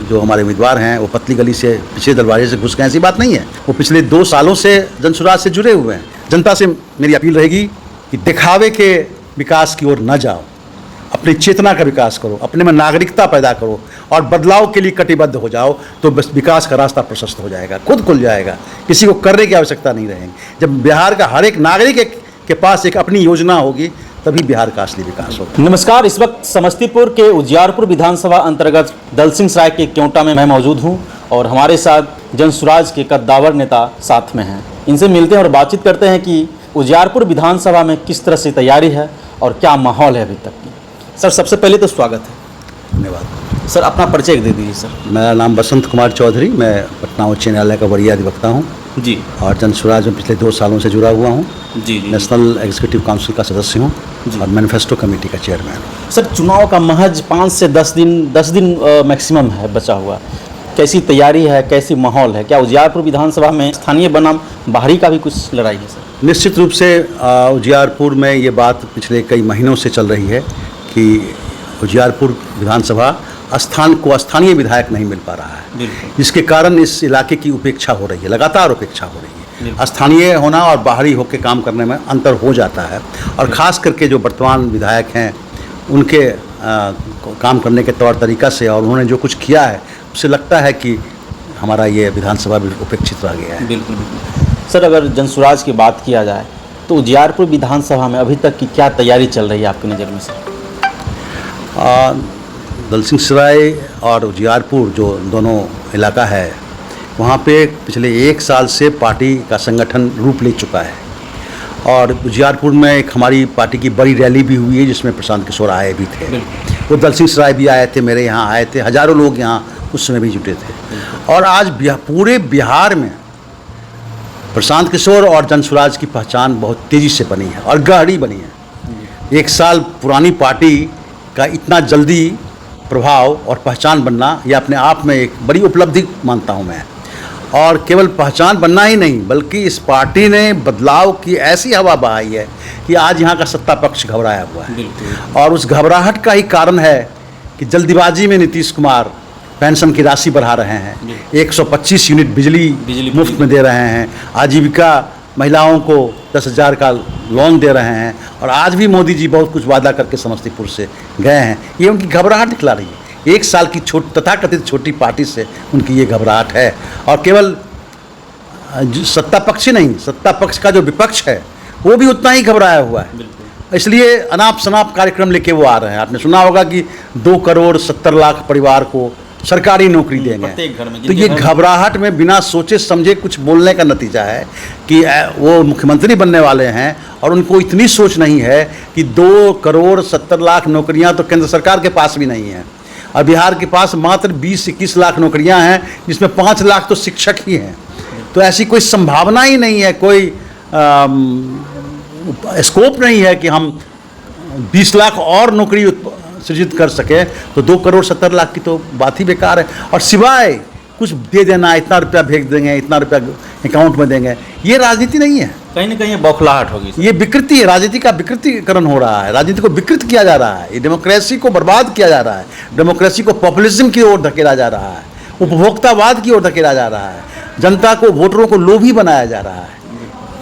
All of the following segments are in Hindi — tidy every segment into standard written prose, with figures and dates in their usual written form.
जो हमारे उम्मीदवार हैं वो पतली गली से पिछले दरवाजे से घुस गए, ऐसी बात नहीं है। वो पिछले 2 सालों से जनसुराज से जुड़े हुए हैं। जनता से मेरी अपील रहेगी कि दिखावे के विकास की ओर न जाओ, अपनी चेतना का विकास करो, अपने में नागरिकता पैदा करो और बदलाव के लिए कटिबद्ध हो जाओ, तो बस विकास का रास्ता प्रशस्त हो जाएगा, खुद खुल जाएगा, किसी को करने की आवश्यकता नहीं रहेगी। जब बिहार का हर एक नागरिक के पास एक अपनी योजना होगी तभी बिहार का असली विकास होगा। नमस्कार, इस वक्त समस्तीपुर के उजियारपुर विधानसभा अंतर्गत दलसिंह सराय के क्योंटा में मैं मौजूद हूं और हमारे साथ जनसुराज के कद्दावर नेता साथ में हैं। इनसे मिलते हैं और बातचीत करते हैं कि उजियारपुर विधानसभा में किस तरह से तैयारी है और क्या माहौल है अभी तक की। सर, सबसे पहले तो स्वागत है। धन्यवाद। सर, अपना परिचय दे दीजिए। सर, मेरा नाम बसंत कुमार चौधरी, मैं पटना उच्च न्यायालय का वरीय अधिवक्ता हूँ जी, और जनसुराज में पिछले 2 सालों से जुड़ा हुआ हूँ। जी, नेशनल एग्जीक्यूटिव काउंसिल का सदस्य हूँ और मैनिफेस्टो कमेटी का चेयरमैन हूँ। सर, चुनाव का महज 5 से 10 दिन मैक्सिमम है बचा हुआ। कैसी तैयारी है, कैसी माहौल है? क्या उजियारपुर विधानसभा में स्थानीय बनाम बाहरी का भी कुछ लड़ाई है? सर, निश्चित रूप से उजियारपुर में ये बात पिछले कई महीनों से चल रही है कि उजियारपुर विधानसभा स्थानीय विधायक नहीं मिल पा रहा है, जिसके कारण इस इलाके की उपेक्षा हो रही है, लगातार उपेक्षा हो रही है। स्थानीय होना और बाहरी होकर काम करने में अंतर हो जाता है और ख़ास करके जो वर्तमान विधायक हैं उनके काम करने के तौर तरीका से और उन्होंने जो कुछ किया है उससे लगता है कि हमारा ये विधानसभा भी उपेक्षित रह गया है। बिल्कुल बिल्कुल। सर, अगर जनसुराज की बात किया जाए तो उजियारपुर विधानसभा में अभी तक की क्या तैयारी चल रही है आपकी नज़र में? सर, दलसिंह सराय और उजियारपुर जो दोनों इलाका है वहाँ पे पिछले 1 साल से पार्टी का संगठन रूप ले चुका है और उजियारपुर में एक हमारी पार्टी की बड़ी रैली भी हुई है जिसमें प्रशांत किशोर आए भी थे। वो दलसिंह सराय भी आए थे, मेरे यहाँ आए थे, हज़ारों लोग यहाँ उस समय भी जुटे थे। और आज पूरे बिहार में प्रशांत किशोर और जनसुराज की पहचान बहुत तेज़ी से बनी है और गहरी बनी है। 1 साल पुरानी पार्टी का इतना जल्दी प्रभाव और पहचान बनना यह अपने आप में एक बड़ी उपलब्धि मानता हूं मैं। और केवल पहचान बनना ही नहीं बल्कि इस पार्टी ने बदलाव की ऐसी हवा बहाई है कि आज यहाँ का सत्ता पक्ष घबराया हुआ है और उस घबराहट का ही कारण है कि जल्दीबाजी में नीतीश कुमार पेंशन की राशि बढ़ा रहे हैं, 125 यूनिट बिजली मुफ्त में दे रहे हैं, आजीविका महिलाओं को 10,000 का लोन दे रहे हैं और आज भी मोदी जी बहुत कुछ वादा करके समस्तीपुर से गए हैं। ये उनकी घबराहट दिखला रही है। 1 साल की तथाकथित छोटी पार्टी से उनकी ये घबराहट है और केवल सत्ता पक्ष ही नहीं, सत्ता पक्ष का जो विपक्ष है वो भी उतना ही घबराया हुआ है। इसलिए अनाप शनाप कार्यक्रम लेके वो आ रहे हैं। आपने सुना होगा कि 2 करोड़ 70 लाख परिवार को सरकारी नौकरी देंगे। तो ये घबराहट में बिना सोचे समझे कुछ बोलने का नतीजा है कि वो मुख्यमंत्री बनने वाले हैं और उनको इतनी सोच नहीं है कि 2 करोड़ 70 लाख नौकरियां तो केंद्र सरकार के पास भी नहीं है और बिहार के पास मात्र 20-21 लाख नौकरियां हैं जिसमें 5 लाख तो शिक्षक ही हैं। तो ऐसी कोई संभावना ही नहीं है, कोई स्कोप नहीं है कि हम 20 लाख और नौकरी सृजित कर सके। तो 2 करोड़ 70 लाख की तो बात ही बेकार है और सिवाय कुछ दे देना, इतना रुपया भेज देंगे, इतना रुपया अकाउंट में देंगे, ये राजनीति नहीं है। कहीं ना कहीं बौखलाहट होगी। ये विकृति है, राजनीति का विकृतिकरण हो रहा है, राजनीति को विकृत किया जा रहा है, ये डेमोक्रेसी को बर्बाद किया जा रहा है, डेमोक्रेसी को पॉपुलिज्म की ओर धकेला जा रहा है, उपभोक्तावाद की ओर धकेला जा रहा है, जनता को, वोटरों को लोभी बनाया जा रहा है।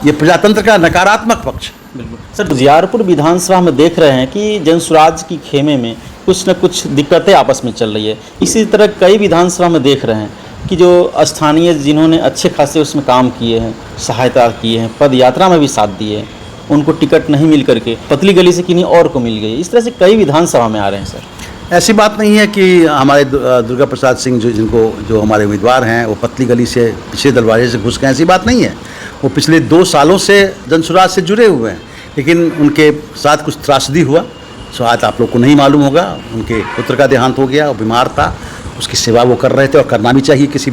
ये प्रजातंत्र का नकारात्मक पक्ष। बिल्कुल। सर, उजियारपुर विधानसभा में देख रहे हैं कि जनसुराज की खेमे में कुछ न कुछ दिक्कतें आपस में चल रही है। इसी तरह कई विधानसभा में देख रहे हैं कि जो स्थानीय जिन्होंने अच्छे खासे उसमें काम किए हैं, सहायता किए हैं, पद यात्रा में भी साथ दिए हैं, उनको टिकट नहीं मिल करके पतली गली से किन्हीं और को मिल गई। इस तरह से कई विधानसभा में आ रहे हैं। सर, ऐसी बात नहीं है कि हमारे दुर्गा प्रसाद सिंह जो हमारे उम्मीदवार हैं वो पतली गली से पिछले दरवाजे से घुस गए, ऐसी बात नहीं है। वो पिछले 2 सालों से जनसुराज से जुड़े हुए हैं, लेकिन उनके साथ कुछ त्रासदी हुआ, शायद आप लोग को नहीं मालूम होगा। उनके पुत्र का देहांत हो गया, वो बीमार था, उसकी सेवा वो कर रहे थे और करना भी चाहिए, किसी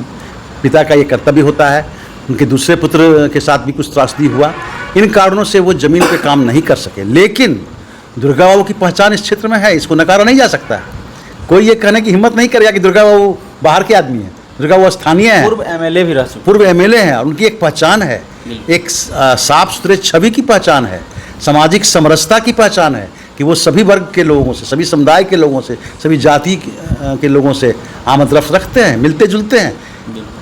पिता का ये कर्तव्य होता है। उनके दूसरे पुत्र के साथ भी कुछ त्रासदी हुआ, इन कारणों से वो ज़मीन पे काम नहीं कर सके। लेकिन दुर्गा बाबू की पहचान इस क्षेत्र में है, इसको नकारा नहीं जा सकता। कोई ये कहने की हिम्मत नहीं करेगा कि दुर्गा बाबू बाहर के आदमी हैं, दुर्गा बाबू स्थानीय हैं, पूर्व एमएलए भी रह चुके, पूर्व एमएलए हैं और उनकी एक पहचान है, एक साफ सुथरे छवि की पहचान है, सामाजिक समरसता की पहचान है, कि वो सभी वर्ग के लोगों से, सभी समुदाय के लोगों से, सभी जाति के लोगों से आमद रफ्त रखते हैं, मिलते जुलते हैं।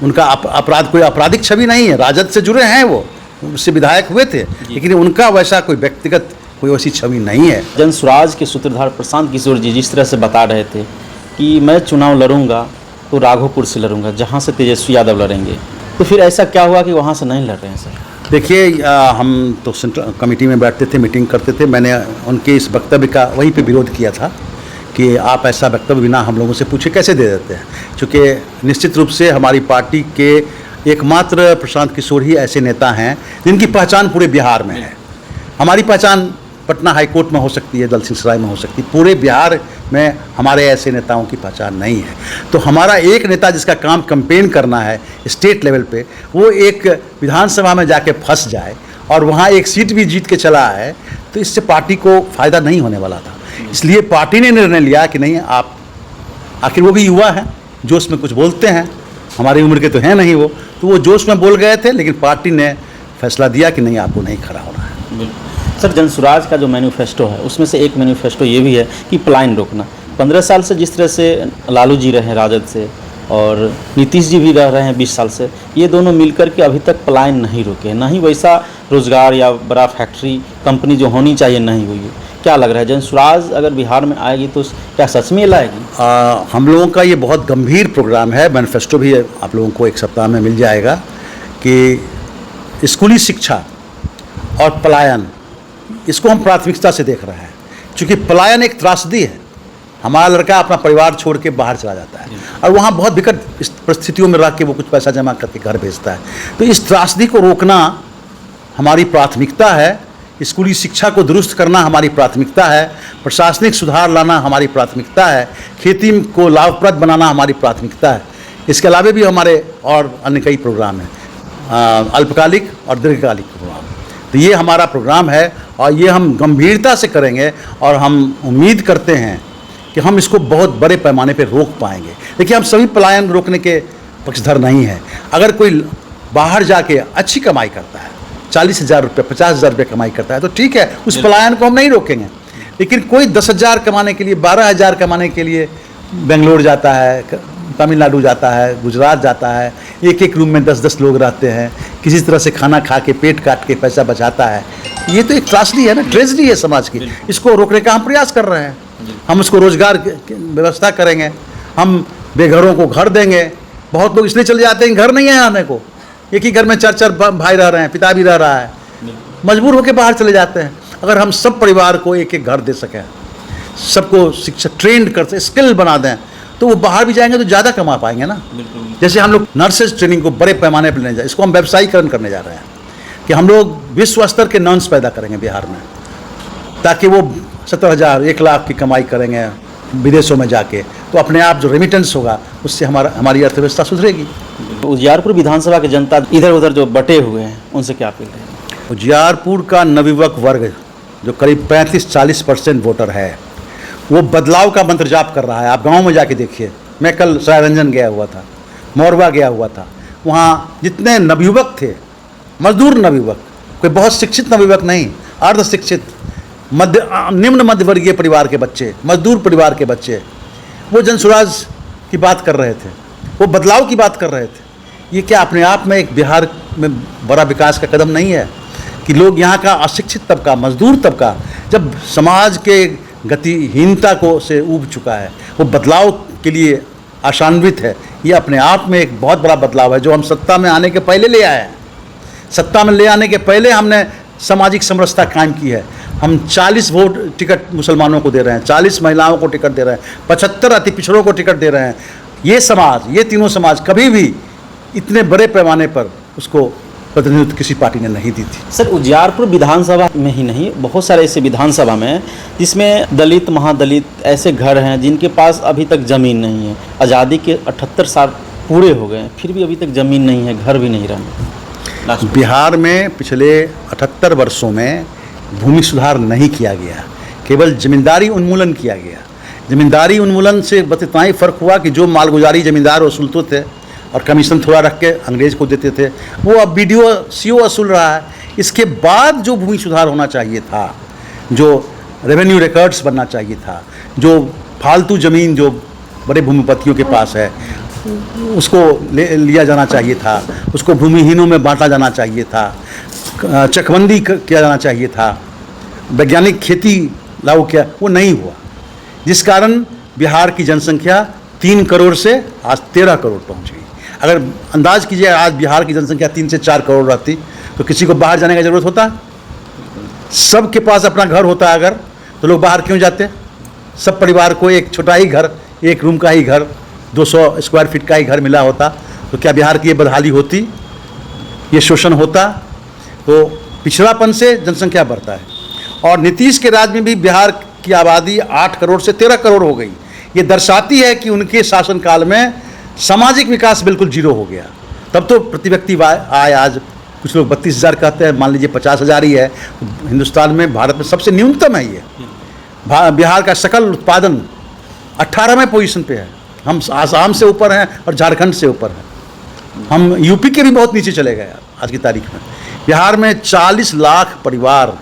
उनका अपराध कोई आपराधिक छवि नहीं है, राजद से जुड़े हैं, वो उससे विधायक हुए थे, लेकिन उनका वैसा कोई व्यक्तिगत कोई वैसी छवि नहीं है। जन स्वराज के सूत्रधार प्रशांत किशोर जी जिस तरह से बता रहे थे कि मैं चुनाव लड़ूंगा तो राघोपुर से लड़ूंगा, जहां से तेजस्वी यादव लड़ेंगे, तो फिर ऐसा क्या हुआ कि वहां से नहीं लड़ रहे हैं सर? देखिए, हम तो सेंट्रल कमेटी में बैठते थे, मीटिंग करते थे। मैंने उनके इस वक्तव्य का वहीं पे विरोध किया था कि आप ऐसा वक्तव्य बिना हम लोगों से पूछे कैसे दे देते हैं, क्योंकि निश्चित रूप से हमारी पार्टी के एकमात्र प्रशांत किशोर ही ऐसे नेता हैं जिनकी पहचान पूरे बिहार में है। हमारी पहचान पटना हाई कोर्ट में हो सकती है, दलसिंहसराय में हो सकती है, पूरे बिहार में हमारे ऐसे नेताओं की पहचान नहीं है। तो हमारा एक नेता जिसका काम कैंपेन करना है स्टेट लेवल पे, वो एक विधानसभा में जाके फंस जाए और वहाँ एक सीट भी जीत के चला आए, तो इससे पार्टी को फ़ायदा नहीं होने वाला था। इसलिए पार्टी ने निर्णय लिया कि नहीं, आप, आखिर वो भी युवा हैं, जोश में कुछ बोलते हैं, हमारी उम्र के तो हैं नहीं वो, तो वो जोश में बोल गए थे, लेकिन पार्टी ने फैसला दिया कि नहीं, आपको नहीं खड़ा होना है। सर, जनसुराज का जो मैनिफेस्टो है उसमें से एक मैनिफेस्टो ये भी है कि पलायन रोकना। 15 साल से जिस तरह से लालू जी रहे राजद से और नीतीश जी भी रह रहे हैं 20 साल से, ये दोनों मिलकर के अभी तक पलायन नहीं रोके, ना ही वैसा रोजगार या बड़ा फैक्ट्री कंपनी जो होनी चाहिए नहीं हुई है। क्या लग रहा है, जनसुराज अगर बिहार में आएगी तो क्या सच में लाएगी? हम लोगों का ये बहुत गंभीर प्रोग्राम है। मैनिफेस्टो भी आप लोगों को एक सप्ताह में मिल जाएगा कि स्कूली शिक्षा और पलायन, इसको हम प्राथमिकता से देख रहे हैं, क्योंकि पलायन एक त्रासदी है। हमारा लड़का अपना परिवार छोड़ के बाहर चला जाता है और वहाँ बहुत विकट परिस्थितियों में रह के वो कुछ पैसा जमा करके घर भेजता है। तो इस त्रासदी को रोकना हमारी प्राथमिकता है, स्कूली शिक्षा को दुरुस्त करना हमारी प्राथमिकता है, प्रशासनिक सुधार लाना हमारी प्राथमिकता है, खेती को लाभप्रद बनाना हमारी प्राथमिकता है। इसके अलावा भी हमारे और अन्य कई प्रोग्राम हैं, अल्पकालिक और दीर्घकालिक प्रोग्राम। तो ये हमारा प्रोग्राम है और ये हम गंभीरता से करेंगे और हम उम्मीद करते हैं कि हम इसको बहुत बड़े पैमाने पर रोक पाएंगे। देखिए, हम सभी पलायन रोकने के पक्षधर नहीं हैं। अगर कोई बाहर जाके अच्छी कमाई करता है, 40,000 रुपये 50,000 रुपये कमाई करता है, तो ठीक है, उस पलायन को हम नहीं रोकेंगे। लेकिन कोई 10,000 कमाने के लिए, 12,000 कमाने के लिए बेंगलोर जाता है, तमिलनाडु जाता है, गुजरात जाता है, एक एक रूम में 10-10 लोग रहते हैं, किसी तरह से खाना खा के पेट काट के पैसा बचाता है, ये तो एक त्रासदी है ना, ट्रेजेडी है समाज की। इसको रोकने का हम प्रयास कर रहे हैं। हम उसको रोजगार की व्यवस्था करेंगे, हम बेघरों को घर देंगे। बहुत लोग इसलिए चले जाते हैं, घर नहीं है आने को, एक ही घर में 4-4 भाई रह रहे हैं, पिता भी रह रहा है, मजबूर होकर बाहर चले जाते हैं। अगर हम सब परिवार को एक एक घर दे सकें, सबको शिक्षा ट्रेंड करते, स्किल बना दें, तो वो बाहर भी जाएंगे तो ज़्यादा कमा पाएंगे ना। जैसे हम लोग नर्सेज ट्रेनिंग को बड़े पैमाने पर लेने जाए, इसको हम व्यवसायीकरण करने जा रहे हैं कि हम लोग विश्व स्तर के नर्स पैदा करेंगे बिहार में, ताकि वो 70,000 1 लाख की कमाई करेंगे विदेशों में जाके, तो अपने आप जो रेमिटेंस होगा उससे हमारी अर्थव्यवस्था सुधरेगी। उजियारपुर विधानसभा की जनता इधर उधर जो बटे हुए हैं, उनसे क्या अपील है? उजियारपुर का नवयुवक वर्ग जो करीब 35-40% वोटर है, वो बदलाव का मंत्र जाप कर रहा है। आप गांव में जाके देखिए, मैं कल सरायरंजन गया हुआ था, मोरवा गया हुआ था, वहाँ जितने नवयुवक थे, मजदूर नवयुवक, कोई बहुत शिक्षित नवयुवक नहीं, अर्ध शिक्षित, निम्न मध्यवर्गीय परिवार के बच्चे, मजदूर परिवार के बच्चे, वो जनसुराज की बात कर रहे थे, वो बदलाव की बात कर रहे थे। ये क्या अपने आप में एक बिहार में बड़ा विकास का कदम नहीं है कि लोग यहाँ का अशिक्षित तबका, मजदूर तबका, जब समाज के गतिहीनता को से ऊब चुका है, वो बदलाव के लिए आशान्वित है। ये अपने आप में एक बहुत बड़ा बदलाव है जो हम सत्ता में आने के पहले ले आए हैं। सत्ता में ले आने के पहले हमने सामाजिक समरसता कायम की है। हम 40 वोट टिकट मुसलमानों को दे रहे हैं, 40 महिलाओं को टिकट दे रहे हैं, 75 अति पिछड़ों को टिकट दे रहे हैं। ये समाज, ये तीनों समाज कभी भी इतने बड़े पैमाने पर उसको प्रतिनिधित्व किसी पार्टी ने नहीं दी थी। सर, उजियारपुर विधानसभा में ही नहीं, बहुत सारे ऐसे विधानसभा में जिसमें दलित, महादलित ऐसे घर हैं जिनके पास अभी तक ज़मीन नहीं है। आज़ादी के 78 साल पूरे हो गए, फिर भी अभी तक ज़मीन नहीं है, घर भी नहीं रहा। बिहार में पिछले 78 वर्षों में भूमि सुधार नहीं किया गया, केवल जमींदारी उन्मूलन किया गया। जमींदारी उन्मूलन से बस इतना ही फ़र्क हुआ कि जो मालगुजारी जमींदार वसूलते थे और कमीशन थोड़ा रख के अंग्रेज को देते थे, वो अब BDO CO वसूल रहा है। इसके बाद जो भूमि सुधार होना चाहिए था, जो रेवेन्यू रिकॉर्ड्स बनना चाहिए था। जो फालतू ज़मीन जो बड़े भूमिपतियों के पास है उसको लिया जाना चाहिए था, उसको भूमिहीनों में बांटा जाना चाहिए था, चकबंदी किया जाना चाहिए था, वैज्ञानिक खेती लागू किया, वो नहीं हुआ, जिस कारण बिहार की जनसंख्या 3 करोड़ से आज 13 करोड़ पहुंच गई। अगर अंदाज कीजिए आज बिहार की जनसंख्या 3 से 4 करोड़ रहती तो किसी को बाहर जाने की ज़रूरत होता? सबके पास अपना घर होता अगर, तो लोग बाहर क्यों जाते? सब परिवार को एक छोटा ही घर, एक रूम का ही घर, 200 स्क्वायर फीट का ही घर मिला होता तो क्या बिहार की ये बदहाली होती, ये शोषण होता? तो पिछड़ापन से जनसंख्या बढ़ता है। और नीतीश के राज में भी बिहार की आबादी 8 करोड़ से 13 करोड़ हो गई। ये दर्शाती है कि उनके शासनकाल में सामाजिक विकास बिल्कुल जीरो हो गया। तब तो प्रति व्यक्ति आय आज कुछ लोग 32,000 कहते हैं, मान लीजिए 50,000 ही है। हिंदुस्तान में, भारत में सबसे न्यूनतम है ये। बिहार का सकल उत्पादन 18वें पोजीशन पे है। हम आसाम से ऊपर हैं और झारखंड से ऊपर हैं। हम यूपी के भी बहुत नीचे चले गए आज की तारीख में। बिहार में 40 लाख परिवार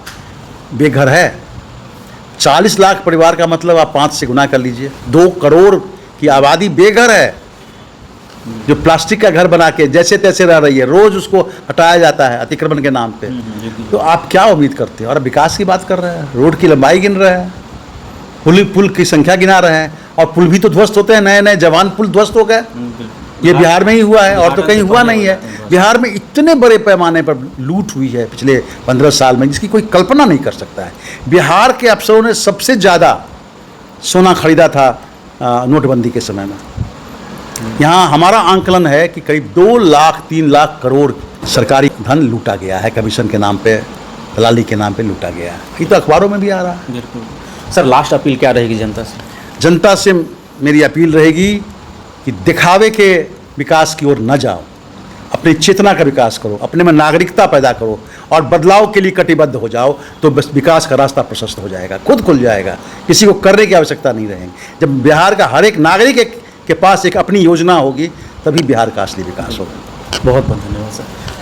बेघर है। 40 लाख परिवार का मतलब आप 5 से गुना कर लीजिए, 2 करोड़ की आबादी बेघर है, जो प्लास्टिक का घर बना के जैसे तैसे रह रही है। रोज उसको हटाया जाता है अतिक्रमण के नाम पे। तो आप क्या उम्मीद करते हैं? और विकास की बात कर रहे हैं, रोड की लंबाई गिन रहे हैं, पुल की संख्या गिना रहे हैं। और पुल भी तो ध्वस्त होते हैं, नए नए जवान पुल ध्वस्त हो गए। ये बिहार में ही हुआ है और तो कहीं हुआ नहीं है। बिहार में इतने बड़े पैमाने पर लूट हुई है पिछले 15 साल में, जिसकी कोई कल्पना नहीं कर सकता है। बिहार के अफसरों ने सबसे ज़्यादा सोना खरीदा था नोटबंदी के समय में। यहाँ हमारा आंकलन है कि करीब 2 लाख 3 लाख करोड़ सरकारी धन लूटा गया है, कमीशन के नाम पे, दलाली के नाम पे लूटा गया है। ये तो अखबारों में भी आ रहा है। बिल्कुल सर, लास्ट अपील क्या रहेगी जनता से? जनता से मेरी अपील रहेगी कि दिखावे के विकास की ओर न जाओ, अपनी चेतना का विकास करो, अपने में नागरिकता पैदा करो और बदलाव के लिए कटिबद्ध हो जाओ, तो बस विकास का रास्ता प्रशस्त हो जाएगा, खुद खुल जाएगा। किसी को करने की आवश्यकता नहीं रहेगी। जब बिहार का हर एक नागरिक के पास एक अपनी योजना होगी, तभी बिहार का असली विकास होगा। बहुत बहुत धन्यवाद सर।